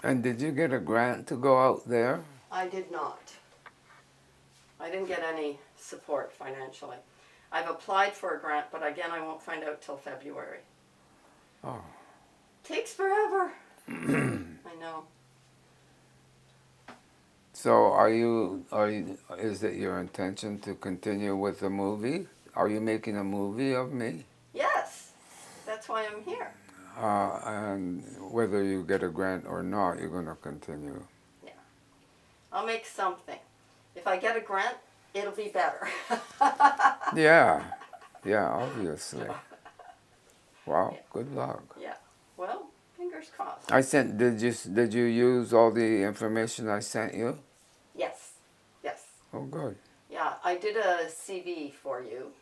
And did you get a grant to go out there? I did not. I didn't get any support financially. I've applied for a grant, but again, I won't find out till February. Oh. Takes forever. I know. So is it your intention to continue with the movie? Are you making a movie of me? Yes, that's why I'm here. And whether you get a grant or not, you're going to continue. Yeah, I'll make something. If I get a grant, it'll be better. Yeah, yeah, obviously. Wow, Yeah. good luck. Yeah. Well, fingers crossed. I sent. Did you use all the information I sent you? Yes. Yes. Oh, good. Yeah, I did a CV for you.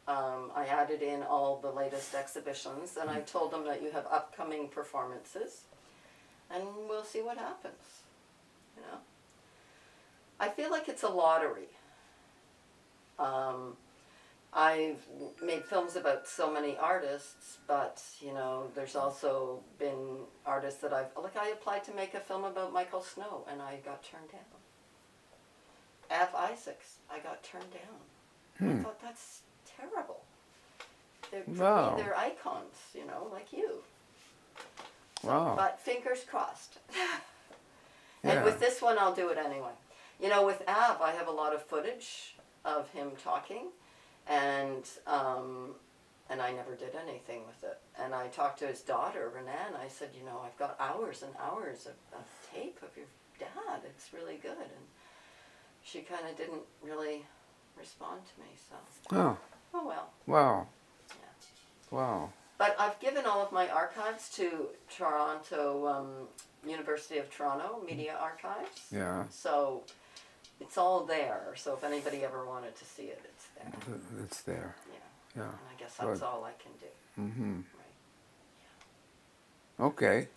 I added in all the latest exhibitions, and I told them that you have upcoming performances, and we'll see what happens. You know, I feel like it's a lottery. I've made films about so many artists, but you know, there's also been artists that I applied to make a film about Michael Snow, and I got turned down. F. Isaacs, I got turned down. I thought that's terrible. Wow. They're icons, you know, like you. So, Wow. but fingers crossed. Yeah. And with this one, I'll do it anyway. You know, with Av, I have a lot of footage of him talking, and I never did anything with it. And I talked to his daughter, Renan, and I said, you know, I've got hours and hours of tape of your dad. It's really good. And she kind of didn't really respond to me, so. Oh, Oh well. wow. Yeah. Wow. But I've given all of my archives to Toronto, University of Toronto Media Archives. Yeah. So it's all there. So if anybody ever wanted to see it, it's there. It's there. Yeah. Yeah. And I guess that's Good. all I can do. Mm-hmm. Right. Okay.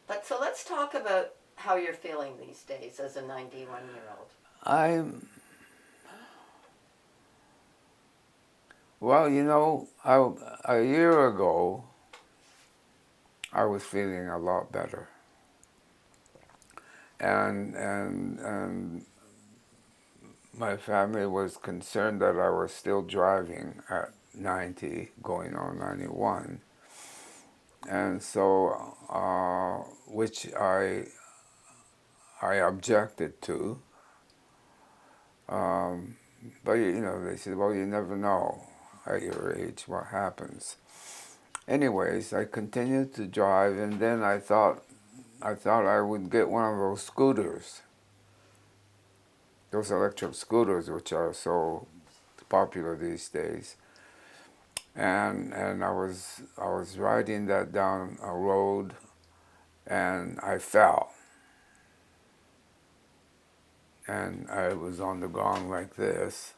But so let's talk about how you're feeling these days as a 91-year-old. Well, you know, a year ago, I was feeling a lot better. And my family was concerned that I was still driving at 90, going on 91. And so, which I objected to. But, you know, they said, well, you never know at your age what happens. Anyways, I continued to drive, and then I thought I would get one of those scooters, those electric scooters, which are so popular these days. And I was riding that down a road, and I fell, and I was on the ground like this,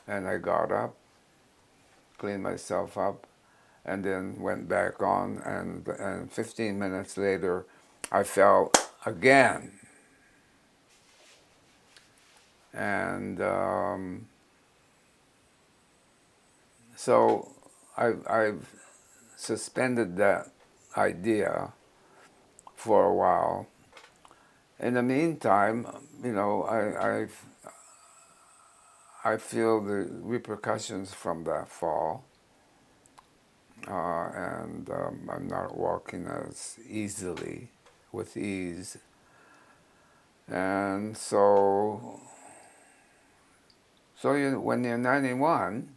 and I got up, cleaned myself up, and then went back on, and 15 minutes later, I fell again. And so I've suspended that idea for a while. In the meantime, you know, I feel the repercussions from that fall, and I'm not walking as easily, with ease, and so when you're 91,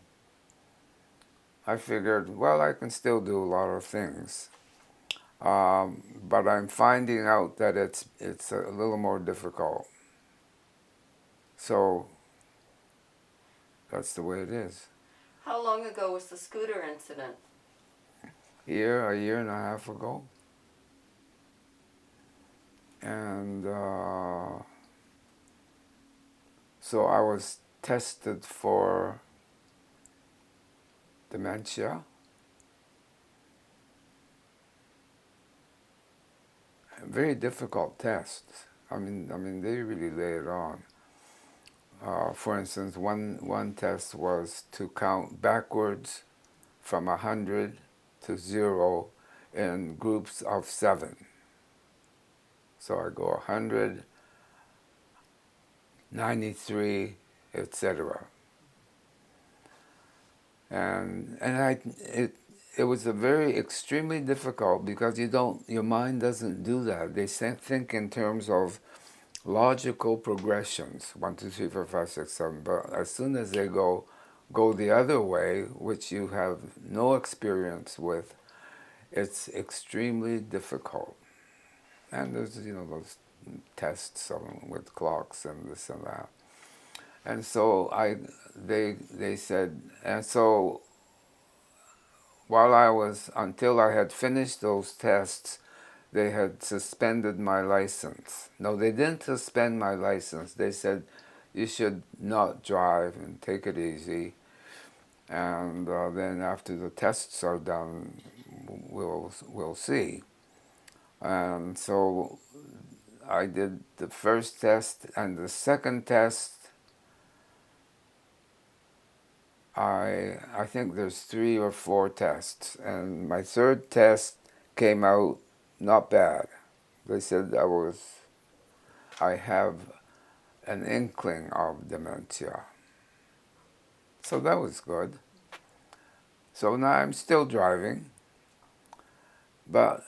I figured, well, I can still do a lot of things. But I'm finding out that it's a little more difficult. So that's the way it is. How long ago was the scooter incident? A year and a half ago. And so I was tested for dementia. Very difficult tests. I mean, they really lay it on. For instance, one test was to count backwards from 100 to 0 in groups of 7. So I go 100, 93, etc. It was a very extremely difficult because your mind doesn't do that. They think in terms of logical progressions, 1, 2, 3, 4, 5, 6, 7. But as soon as they go the other way, which you have no experience with, it's extremely difficult. And there's those tests with clocks and this and that. And so they said, and so until I had finished those tests, they had suspended my license. No, they didn't suspend my license. They said, you should not drive and take it easy. And then after the tests are done, we'll see. And so I did the first test, and the second test, I think there's 3 or 4 tests, and my third test came out not bad. They said I have an inkling of dementia. So that was good. So now I'm still driving, but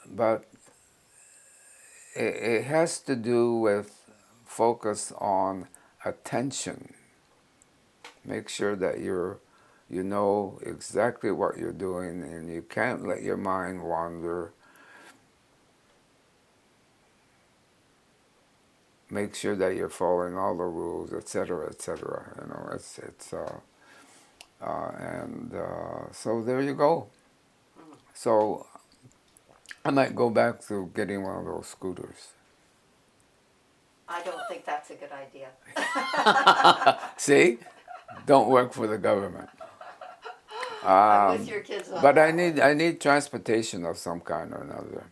it has to do with focus on attention. Make sure that you know exactly what you're doing, and you can't let your mind wander. Make sure that you're following all the rules, etc., etc. So there you go. So I might go back to getting one of those scooters. I don't think that's a good idea. See, don't work for the government. I'm with your kids on But that I need transportation of some kind or another.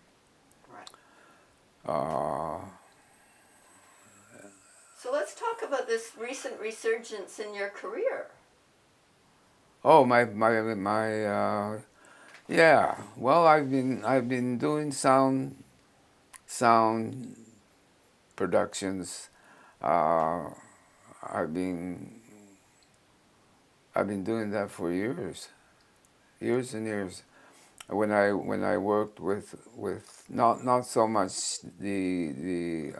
Right. So let's talk about this recent resurgence in your career. Oh, yeah. Well, I've been doing sound productions. Uh, I've been doing that for years and years. When I worked with not so much the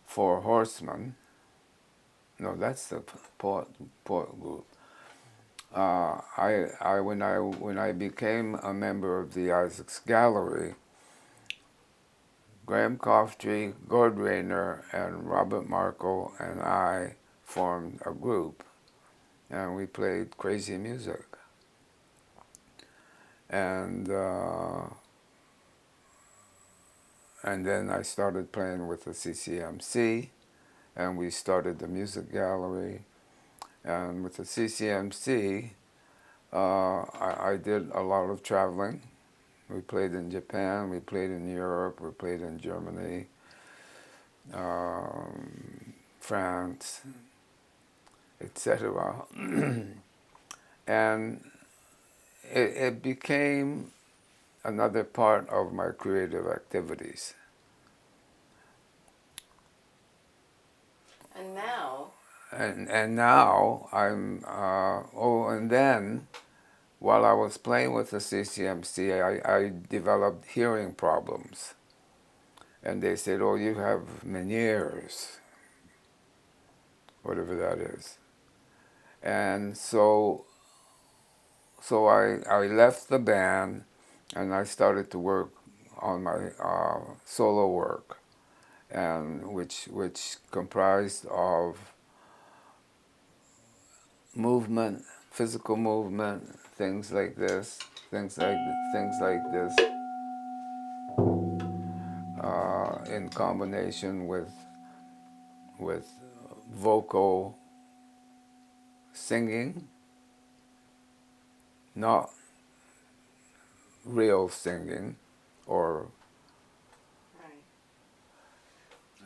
Four Horsemen. No, that's the poet group. When I became a member of the Isaacs Gallery, Graham Coftry, Gord Rayner, and Robert Markle and I formed a group, and we played crazy music. And then I started playing with the CCMC, and we started the music gallery. And with the CCMC, I did a lot of traveling. We played in Japan, we played in Europe, we played in Germany, France, etc. And it became another part of my creative activities. And now? And now and then while I was playing with the CCMC, I developed hearing problems. And they said, oh, you have Meniere's, whatever that is. And so I left the band, and I started to work on my solo work, and which comprised of movement, physical movement, things like this, things like this, in combination with vocal singing, not real singing, or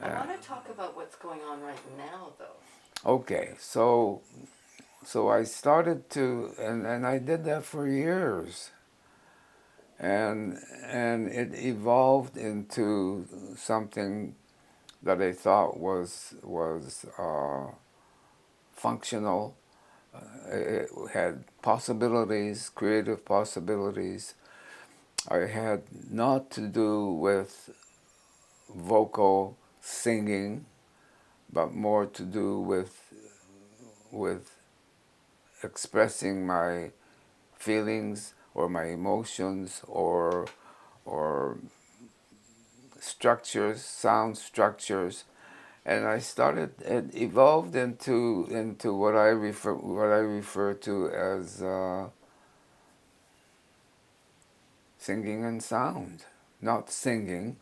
Right. I want to talk about what's going on right now, though. okay. So I started to, and I did that for years. and it evolved into something that I thought was functional. It had possibilities, creative possibilities. I had not to do with vocal singing, but more to do with expressing my feelings or my emotions or structures, sound structures, and I started. It evolved into what I refer to as singing and sound, not singing,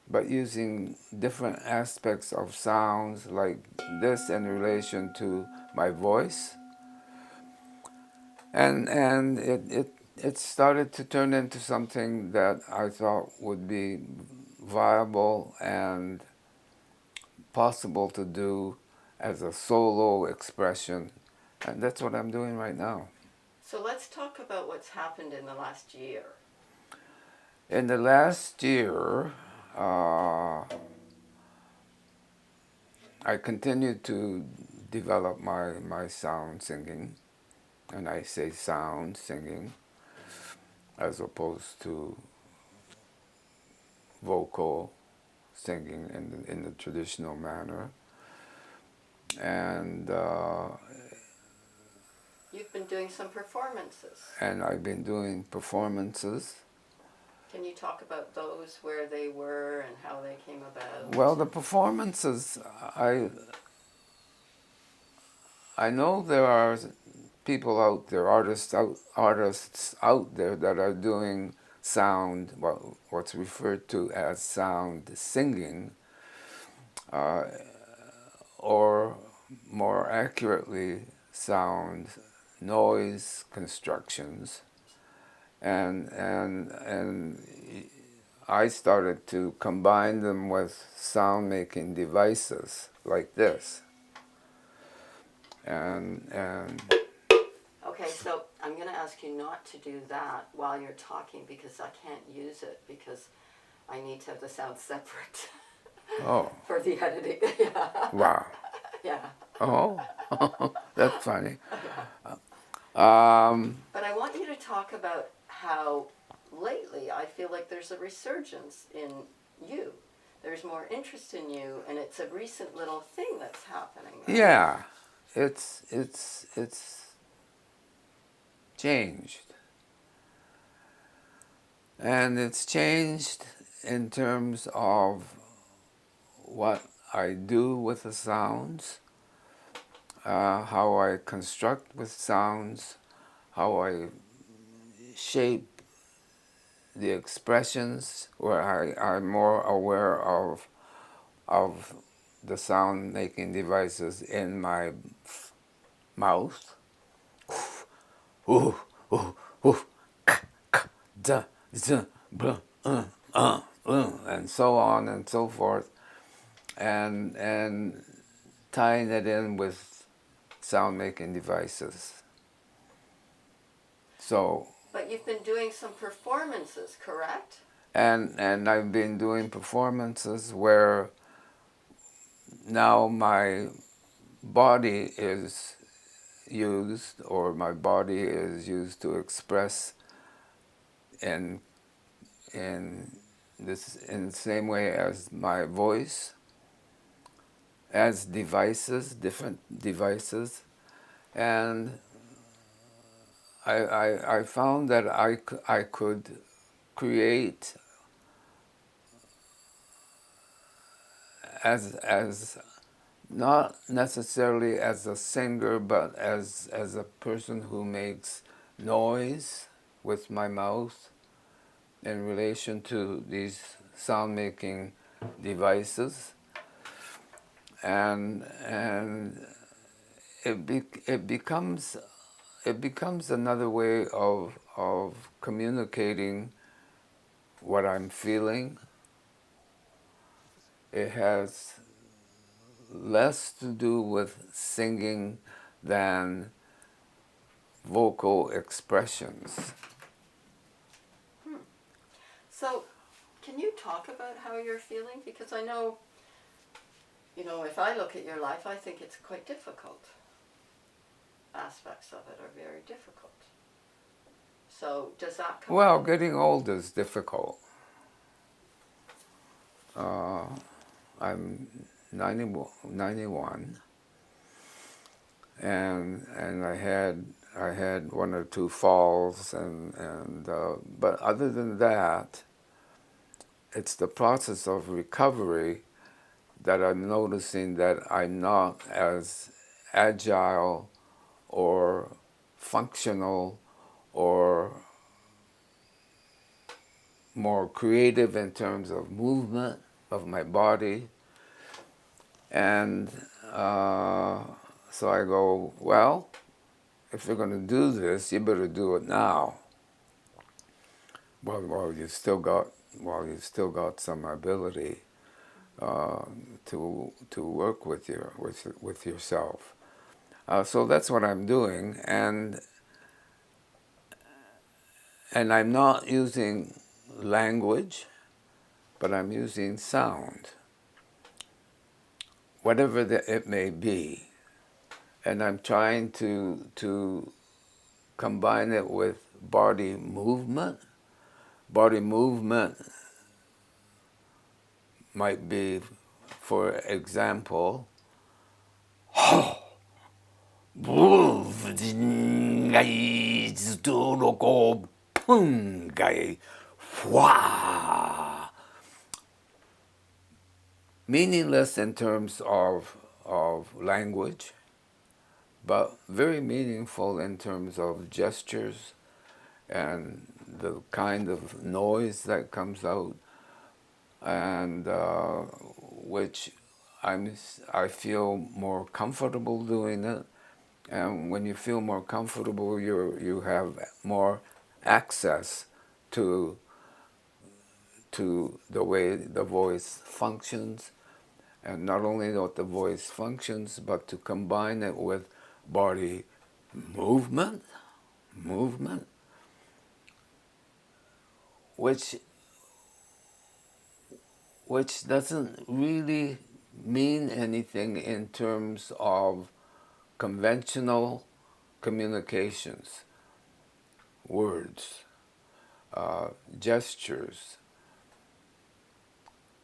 but using different aspects of sounds like this in relation to my voice, and it started to turn into something that I thought would be viable and possible to do as a solo expression, and that's what I'm doing right now. So let's talk about what's happened in the last year. In the last year, uh, I continued to develop my sound singing, and I say sound singing as opposed to vocal singing in the traditional manner. And You've been doing some performances. and I've been doing performances. Can you talk about those, where they were and how they came about? Well, the performances, I know there are people out there, artists out there that are doing sound, what's referred to as sound singing, uh, or more accurately, sound noise constructions, and I started to combine them with sound making devices like this, and Okay, so I'm going to ask you not to do that while you're talking because I can't use it because I need to have the sound separate oh for the editing. Yeah. wow, Yeah. oh that's funny. Yeah. Um, But I want you to talk about how lately I feel like there's a resurgence in you. There's more interest in you, and it's a recent little thing that's happening. Right? yeah, it's changed, and it's changed in terms of what I do with the sounds, how I construct with sounds, how I shape the expressions, where I'm more aware of the sound making devices in my mouth. Ooh, ooh, ooh, da, da, blah, and so on and so forth, and tying it in with sound making devices. So, But you've been doing some performances, correct? and I've been doing performances where now my body is used, or my body is used to express in in in the same way as my voice, as devices, different devices, and I found that I could create as not necessarily as a singer, but as a person who makes noise with my mouth in relation to these sound making devices, and it becomes another way of communicating what I'm feeling. It has less to do with singing than vocal expressions. So, can you talk about how you're feeling? Because I know, if I look at your life, I think it's quite difficult. Aspects of it are very difficult. So, does that come Well, out? getting old is difficult. I'm 91, and I had one or two falls, but other than that, it's the process of recovery that I'm noticing that I'm not as agile or functional or more creative in terms of movement of my body. And so I go, well, if you're going to do this, you better do it now. While you still got some ability to work with yourself. So that's what I'm doing, and I'm not using language, but I'm using sound, whatever it may be, and I'm trying to combine it with body movement. Body movement might be, for example, meaningless in terms of language, but very meaningful in terms of gestures and the kind of noise that comes out, and which I feel more comfortable doing it. And when you feel more comfortable, you have more access to the way the voice functions, and not only what the voice functions, but to combine it with body movement, which doesn't really mean anything in terms of conventional communications, words, gestures.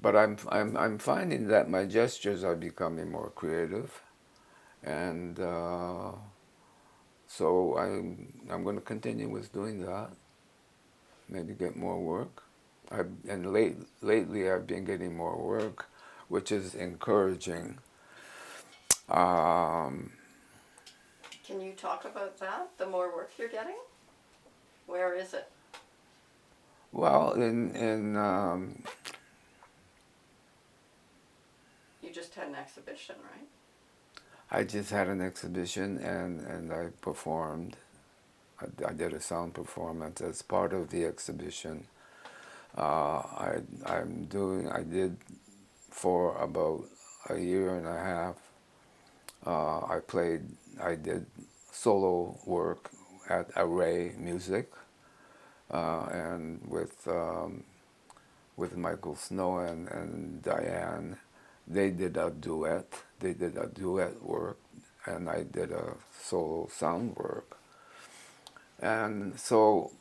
But I'm finding that my gestures are becoming more creative, and so I'm going to continue with doing that. Maybe get more work. Lately I've been getting more work, which is encouraging. Um, Can you talk about that? The more work you're getting? Where is it? well, You just had an exhibition, right? I just had an exhibition, and I performed. I did a sound performance as part of the exhibition. I did for about a year and a half. I did solo work at Array Music, and with Michael Snow and Diane. They did a duet. They did a duet work, and I did a solo sound work. And so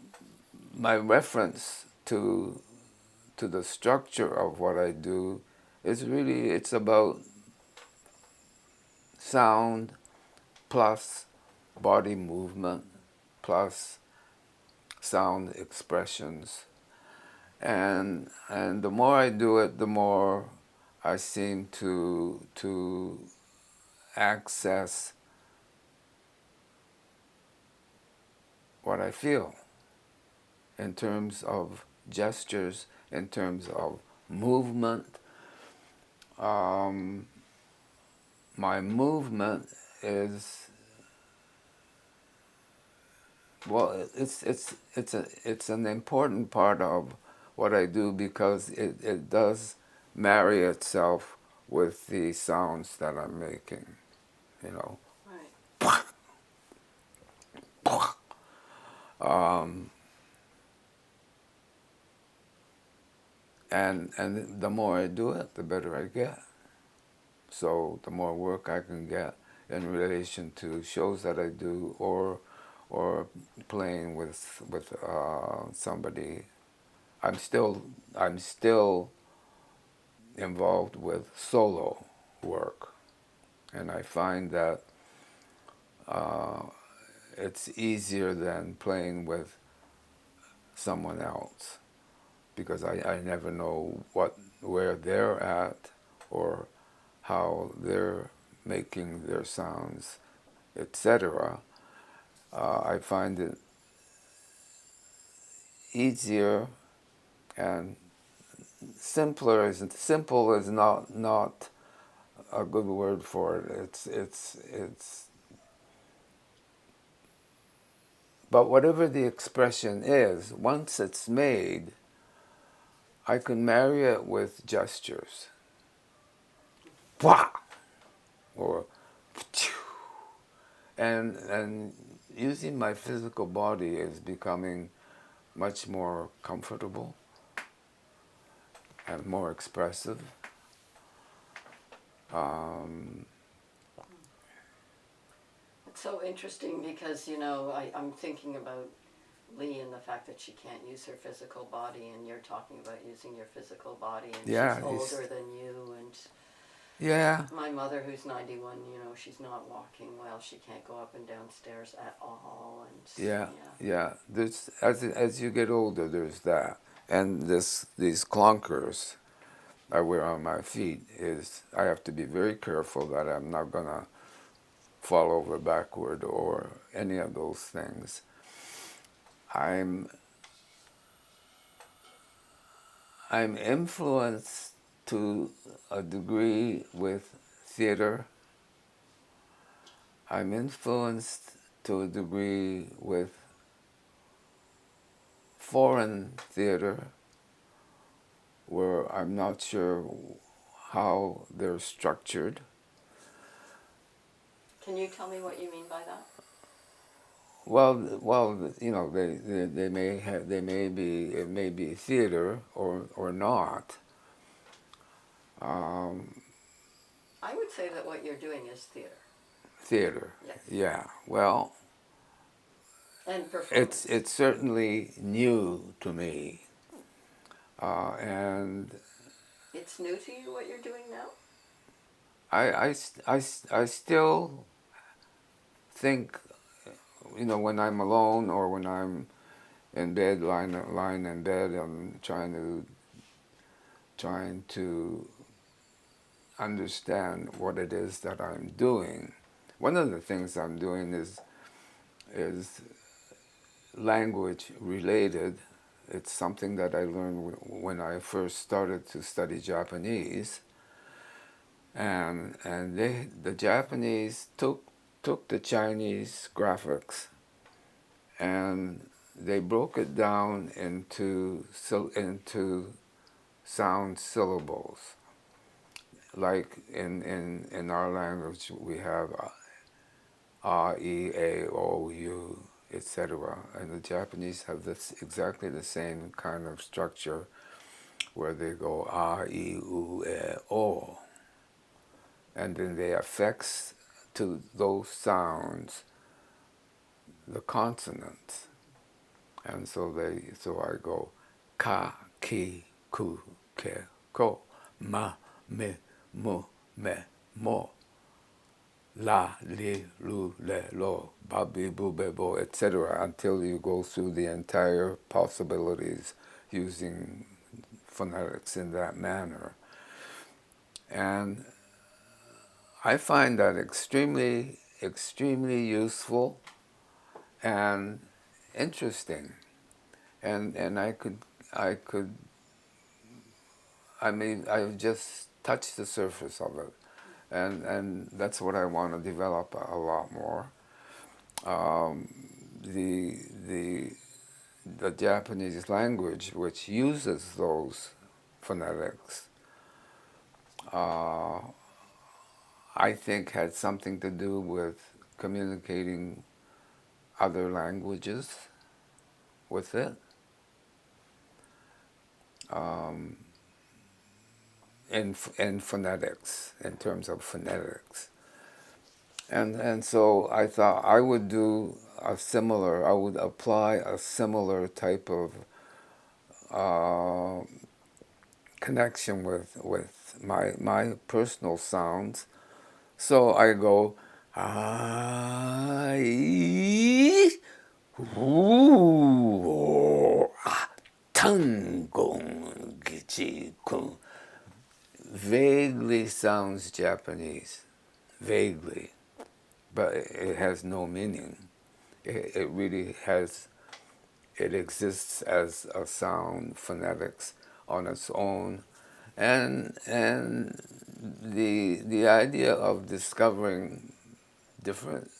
my reference to the structure of what I do is really, it's about sound plus body movement plus sound expressions. And the more I do it, the more I seem to access what I feel in terms of gestures, in terms of movement. Um, my movement is, well, it's an important part of what I do, because it does marry itself with the sounds that I'm making, you know. Right. um, and the more I do it, the better I get. So the more work I can get in relation to shows that I do, or playing with somebody. I'm still involved with solo work, and I find that uh, it's easier than playing with someone else, because I never know where they're at, or how they're making their sounds, etc. I find it easier and simpler. Isn't simple is not a good word for it. It's but whatever the expression is, once it's made, I can marry it with gestures. Wah! Or phew! And using my physical body is becoming much more comfortable and more expressive. Um, It's so interesting because, I'm thinking about Lee and the fact that she can't use her physical body, and you're talking about using your physical body, and yeah, she's older than you, and yeah, my mother, who's 91, she's not walking well. She can't go up and down stairs at all, and yeah, yeah. yeah. There's as you get older, there's that, and these clunkers I wear on my feet is I have to be very careful that I'm not gonna fall over backward or any of those things. I'm I'm influenced to a degree with theater. I'm influenced to a degree with foreign theater, where I'm not sure how they're structured. Can you tell me what you mean by that? Well, they may have, it may be theater or not. Um, I would say that what you're doing is theater. Theater, Yes. yeah. Well, And it's performance. it's certainly new to me, and It's new to you what you're doing now? I still think, when I'm alone or when I'm in bed, lying in bed, I'm trying to understand what it is that I'm doing. One of the things I'm doing is language related. It's something that I learned when I first started to study Japanese, and the Japanese took the Chinese graphics and they broke it down into sound syllables. Like in our language, we have a, e, a, o, u, etc. And the Japanese have this exactly the same kind of structure, where they go a, e, u, e, o, and then they affix to those sounds the consonants, and so I go ka, ki, ku, ke, ko, ma, me, mu, me, mo, la, li, lu, le, lo, ba, bi, bu, be, bo, etc., until you go through the entire possibilities using phonetics in that manner. And I find that extremely, extremely useful and interesting. And I've just touched the surface of it, and that's what I want to develop a lot more. Um, the the the Japanese language, which uses those phonetics, uh, I think had something to do with communicating other languages with it. Um, in phonetics, in terms of phonetics. And so I thought I would do I would apply a similar type of uh, connection with my personal sounds. So I go, I, ooh, tangon, gichi, kun. Vaguely sounds Japanese, vaguely, but it has no meaning. It really has, it exists as a sound, phonetics on its own. And the idea of discovering different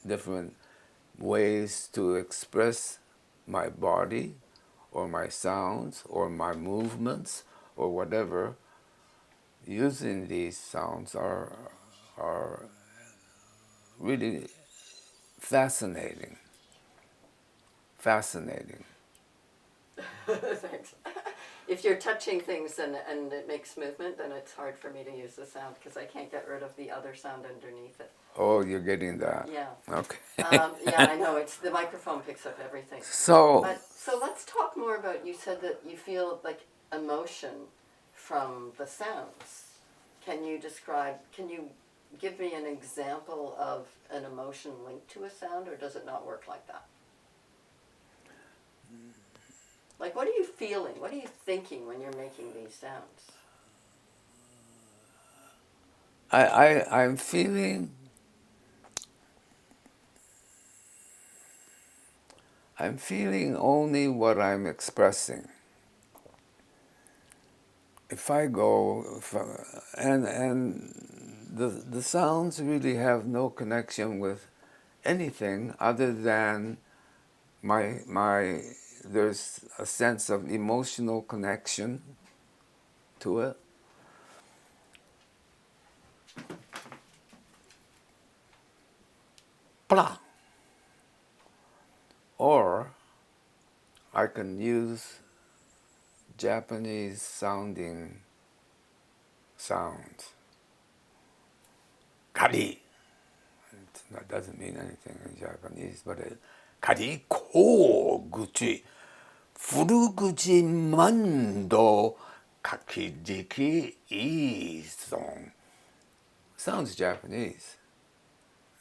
different ways to express my body or my sounds or my movements or whatever using these sounds are really fascinating. Fascinating. Thanks. If you're touching things and it makes movement, then it's hard for me to use the sound because I can't get rid of the other sound underneath it. Oh, you're getting that. Yeah. Okay. Yeah, I know. It's the microphone picks up everything. So, But so let's talk more about. You said that you feel like emotion from the sounds. Can you describe? Can you give me an example of an emotion linked to a sound, or does it not work like that? Like, what are you feeling? What are you thinking when you're making these sounds? I'm feeling, only what I'm expressing. If I go, and the sounds really have no connection with anything other than my there's a sense of emotional connection to it. Blah. Or I can use Japanese sounding sounds. Kari. That doesn't mean anything in Japanese, but kari ko guchi. Furuguchi mando kakijiki ison. Sounds Japanese.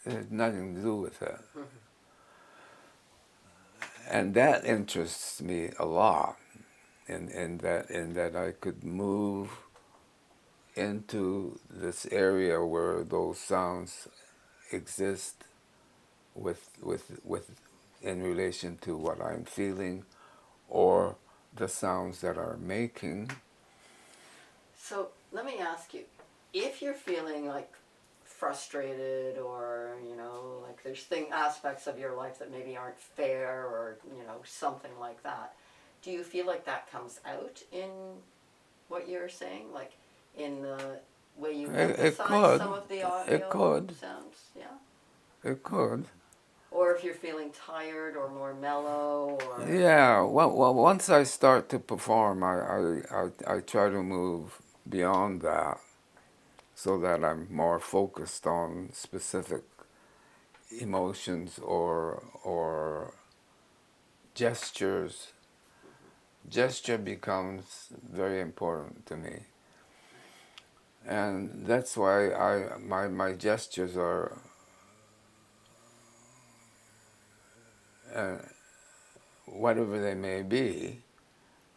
It has nothing to do with that. And that interests me a lot in that I could move into this area where those sounds exist with in relation to what I'm feeling or the sounds that are making. So let me ask you, if you're feeling like frustrated or, like there's aspects of your life that maybe aren't fair or, something like that, do you feel like that comes out in what you're saying? Like in the way you It emphasize could. some of the It audio could. sounds? Yeah. It could. Or if you're feeling tired or more mellow or... Yeah. Well, once I start to perform, I try to move beyond that so that I'm more focused on specific emotions or gestures. Gesture becomes very important to me, and that's why my gestures are whatever they may be.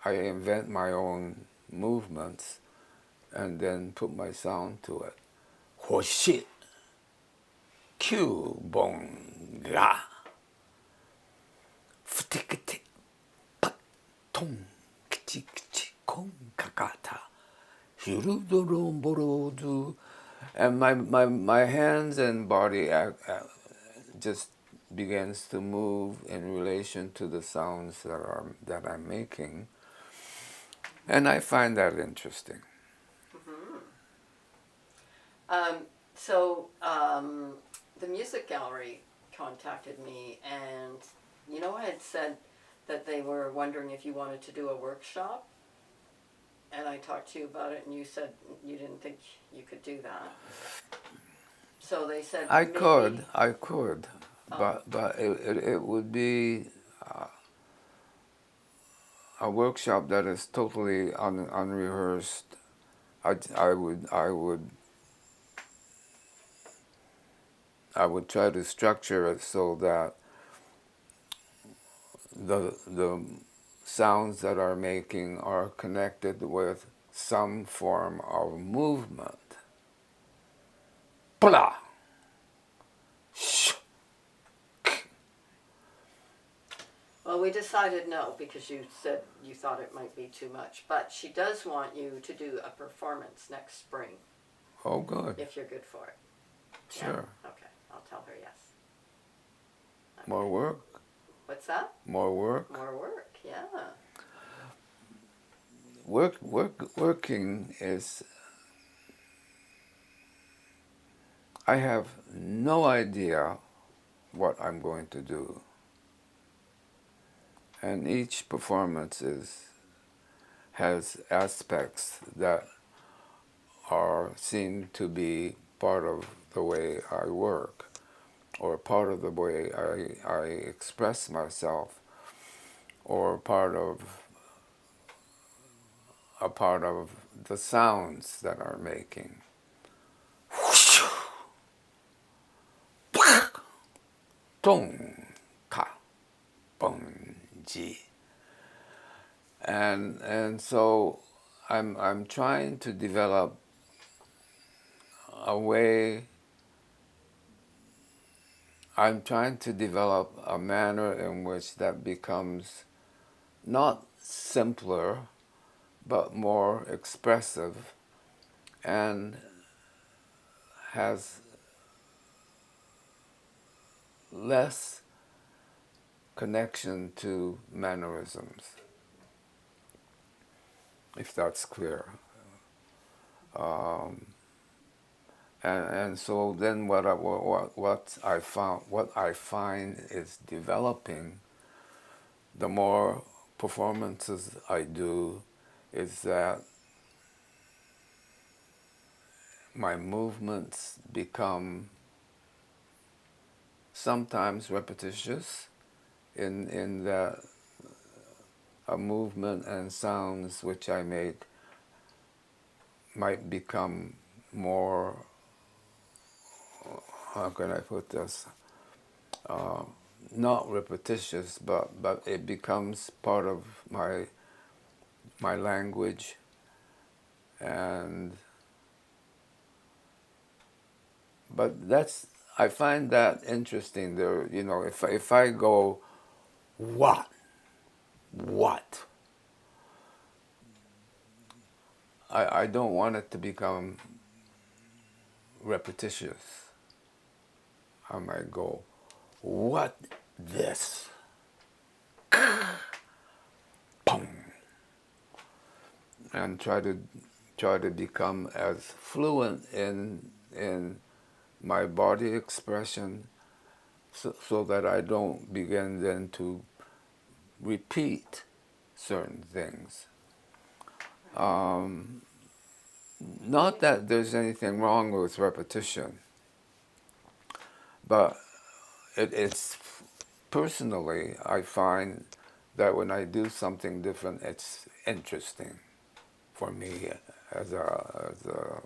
I invent my own movements and then put my sound to it. Hoshi, kyubon ga, futikite, pat, ton, kichi kichi, kon kakata, hirudoron borodu. And my hands and body just begins to move in relation to the sounds that I'm making. And I find that interesting. Mm-hmm. Um, so the music gallery contacted me, and I had said that they were wondering if you wanted to do a workshop, and I talked to you about it, and you said you didn't think you could do that. So they said I maybe. could, but it would be a workshop that is totally unrehearsed. I would try to structure it so that the sounds that are making are connected with some form of movement. Blah. Shh. Well, we decided no, because you said you thought it might be too much. But she does want you to do a performance next spring, Oh, good. if you're good for it. Sure. Yeah? Okay, I'll tell her yes. Okay. More work? What's that? More work? More work, yeah. Working is... I have no idea what I'm going to do. And each performance has aspects that seem to be part of the way I work, or part of the way I express myself, or a part of the sounds that are making. Tong, ka, bong, ji. And so I'm trying to develop a way. I'm trying to develop a manner in which that becomes not simpler, but more expressive, and has less connection to mannerisms, if that's clear. And so then what I find is developing, the more performances I do, is that my movements become sometimes repetitious, in that a movement and sounds which I make might become more, how can I put this, not repetitious, but it becomes part of my language. And but I find that interesting. There, if I go what, I don't want it to become repetitious. I might go, what this? Boom. And try to become as fluent in my body expression, so that I don't begin then to repeat certain things. Not that there's anything wrong with repetition, but it's personally, I find that when I do something different, it's interesting for me as a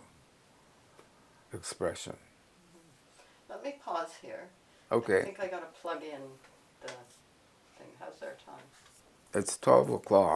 expression. Let me pause here. Okay. I think I gotta plug in the thing. How's our time? It's 12 o'clock.